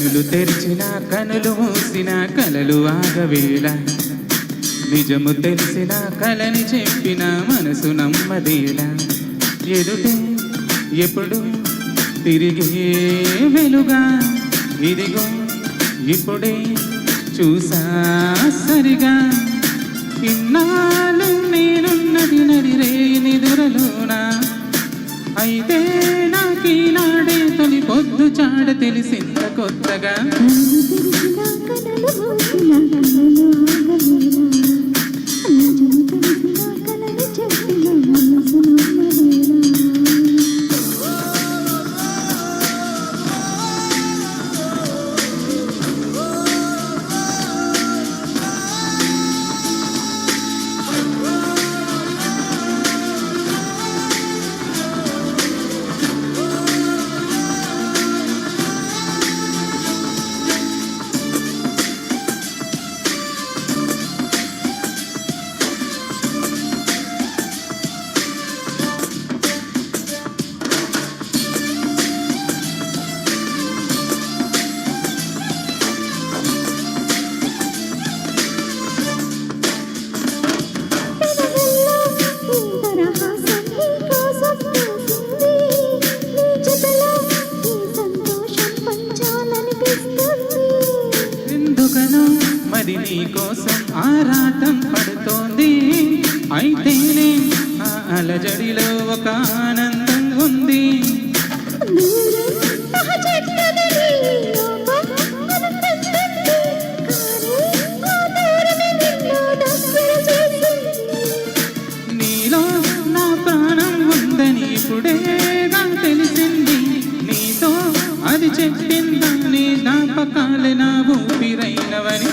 కనులు తెరిచిన కనులు మూసిన కలలు ఆగవేళ నిజము తెలిసిన కలని చెప్పిన మనసు నమ్మదేలా ఎదుటే ఎప్పుడు తిరిగే వెలుగా ఇదిగో ఇప్పుడే చూసా సరిగా ఇన్నాళ్ళు నేనున్నది నడిరేని దొరలోనా అయితే నాకీనాడే తొలి పొద్దు చాడ తెలిసింద కొత్తగా మరి నీ కోసం ఆరాటం పడుతోంది అయితేనే ఆ అలజడిలో ఒక ఆనందం ఉంది నీలో నా ప్రాణం ఉందని ఇప్పుడేగా తెలిసింది నీతో అది చెప్పిందని జ్ఞాపకాలే నా ఊపిరైనవని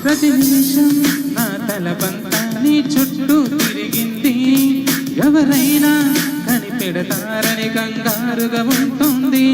ప్రతి నిమిషం నా తలపంతా నీ చుట్టూ తిరిగింది ఎవరైనా కనిపెడతారని కంగారుగా ఉంటుంది